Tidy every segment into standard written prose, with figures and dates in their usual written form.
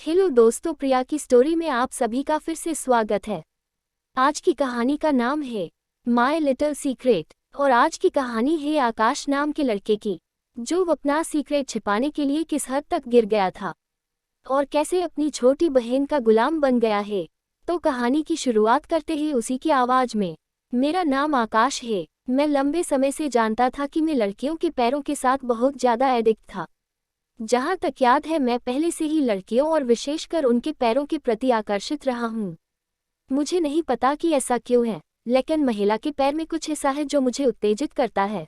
Hello दोस्तों, प्रिया की story में आप सभी का फिर से स्वागत है। आज की कहानी का नाम है माय लिटिल सीक्रेट और आज की कहानी है आकाश नाम के लड़के की, जो अपना सीक्रेट छिपाने के लिए किस हद तक गिर गया था और कैसे अपनी छोटी बहन का गुलाम बन गया है। तो कहानी की शुरुआत करते हैं उसी की आवाज में। मेरा नाम आकाश है। मैं लंबे समय से जानता था कि मैं लड़कियों के पैरों के साथ बहुत ज़्यादा एडिक्ट था। जहाँ तक याद है, मैं पहले से ही लड़कियों और विशेषकर उनके पैरों के प्रति आकर्षित रहा हूँ। मुझे नहीं पता कि ऐसा क्यों है, लेकिन महिला के पैर में कुछ ऐसा है जो मुझे उत्तेजित करता है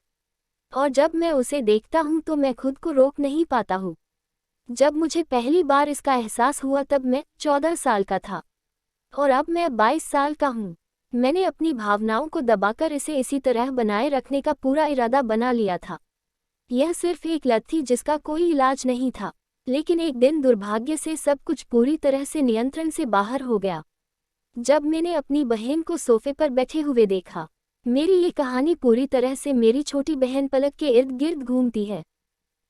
और जब मैं उसे देखता हूँ तो मैं खुद को रोक नहीं पाता हूँ। जब मुझे पहली बार इसका एहसास हुआ तब मैं 14 साल का था और अब मैं 22 साल का हूँ। मैंने अपनी भावनाओं को दबाकर इसे इसी तरह बनाए रखने का पूरा इरादा बना लिया था। यह सिर्फ एक लत थी जिसका कोई इलाज नहीं था, लेकिन एक दिन दुर्भाग्य से सब कुछ पूरी तरह से नियंत्रण से बाहर हो गया। जब मैंने अपनी बहन को सोफे पर बैठे हुए देखा। मेरी ये कहानी पूरी तरह से मेरी छोटी बहन पलक के इर्द गिर्द घूमती है।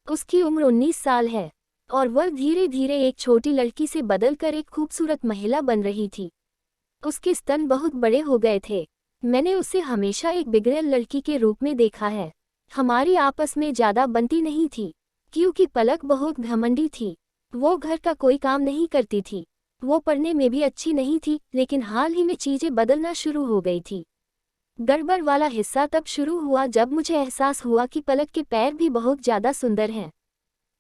उसकी उम्र 19 साल है और वह धीरे धीरे एक छोटी लड़की से बदलकर एक खूबसूरत महिला बन रही थी। उसके स्तन बहुत बड़े हो गए थे। मैंने उसे हमेशा एक बिगड़ेल लड़की के रूप में देखा है। हमारी आपस में ज़्यादा बनती नहीं थी क्योंकि पलक बहुत घमंडी थी। वो घर का कोई काम नहीं करती थी। वो पढ़ने में भी अच्छी नहीं थी, लेकिन हाल ही में चीज़ें बदलना शुरू हो गई थी। गड़बड़ वाला हिस्सा तब शुरू हुआ जब मुझे एहसास हुआ कि पलक के पैर भी बहुत ज़्यादा सुंदर हैं।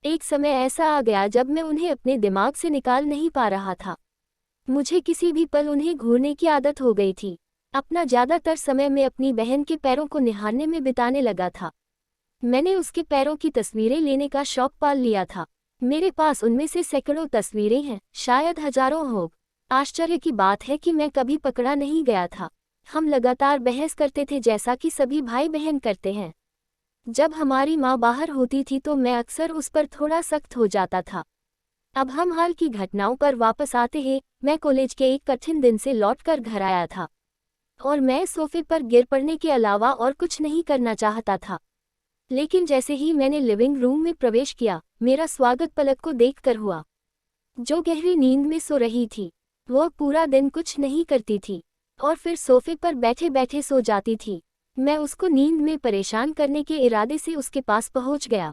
एक समय ऐसा आ गया जब मैं उन्हें अपने दिमाग से निकाल नहीं पा रहा था। मुझे किसी भी पल उन्हें घूरने की आदत हो गई थी। अपना ज़्यादातर समय मैं अपनी बहन के पैरों को निहारने में बिताने लगा था। मैंने उसके पैरों की तस्वीरें लेने का शौक पाल लिया था। मेरे पास उनमें से सैकड़ों तस्वीरें हैं, शायद हजारों हो। आश्चर्य की बात है कि मैं कभी पकड़ा नहीं गया था। हम लगातार बहस करते थे जैसा कि सभी भाई बहन करते हैं। जब हमारी माँ बाहर होती थी तो मैं अक्सर उस पर थोड़ा सख्त हो जाता था। अब हम हाल की घटनाओं पर वापस आते हैं। मैं कॉलेज के एक कठिन दिन से लौटकर घर आया था और मैं सोफे पर गिर पड़ने के अलावा और कुछ नहीं करना चाहता था। लेकिन जैसे ही मैंने लिविंग रूम में प्रवेश किया, मेरा स्वागत पलक को देखकर हुआ, जो गहरी नींद में सो रही थी। वह पूरा दिन कुछ नहीं करती थी और फिर सोफे पर बैठे बैठे सो जाती थी। मैं उसको नींद में परेशान करने के इरादे से उसके पास पहुंच गया।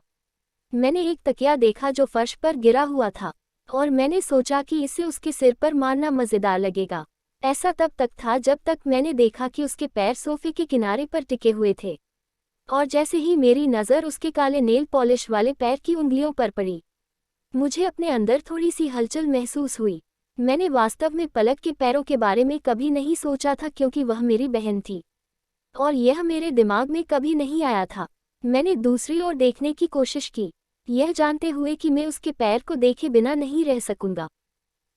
मैंने एक तकिया देखा जो फर्श पर गिरा हुआ था और मैंने सोचा कि इसे उसके सिर पर मारना मज़ेदार लगेगा। ऐसा तब तक था जब तक मैंने देखा कि उसके पैर सोफे के किनारे पर टिके हुए थे और जैसे ही मेरी नज़र उसके काले नेल पॉलिश वाले पैर की उंगलियों पर पड़ी, मुझे अपने अंदर थोड़ी सी हलचल महसूस हुई। मैंने वास्तव में पलक के पैरों के बारे में कभी नहीं सोचा था क्योंकि वह मेरी बहन थी और यह मेरे दिमाग में कभी नहीं आया था। मैंने दूसरी ओर देखने की कोशिश की, यह जानते हुए कि मैं उसके पैर को देखे बिना नहीं रह सकूंगा।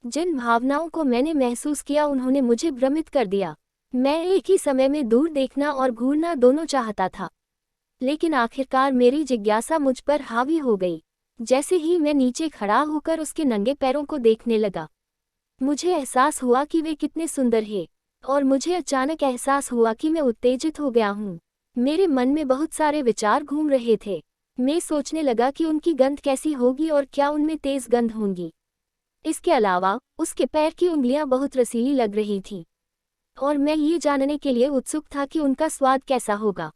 जिन भावनाओं को मैंने महसूस किया उन्होंने मुझे भ्रमित कर दिया। मैं एक ही समय में दूर देखना और घूरना दोनों चाहता था, लेकिन आखिरकार मेरी जिज्ञासा मुझ पर हावी हो गई। जैसे ही मैं नीचे खड़ा होकर उसके नंगे पैरों को देखने लगा, मुझे एहसास हुआ कि वे कितने सुंदर हैं और मुझे अचानक एहसास हुआ कि मैं उत्तेजित हो गया हूँ। मेरे मन में बहुत सारे विचार घूम रहे थे। मैं सोचने लगा कि उनकी गंध कैसी होगी और क्या उनमें तेज गंध होंगी। इसके अलावा उसके पैर की उंगलियां बहुत रसीली लग रही थीं और मैं ये जानने के लिए उत्सुक था कि उनका स्वाद कैसा होगा।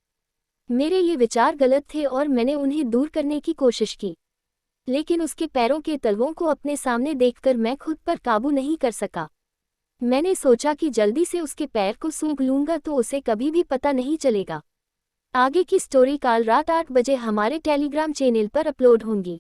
मेरे ये विचार गलत थे और मैंने उन्हें दूर करने की कोशिश की, लेकिन उसके पैरों के तलवों को अपने सामने देखकर मैं खुद पर काबू नहीं कर सका। मैंने सोचा कि जल्दी से उसके पैर को सूंघ लूंगा तो उसे कभी भी पता नहीं चलेगा। आगे की स्टोरी कल रात 8 बजे हमारे टेलीग्राम चैनल पर अपलोड होंगी।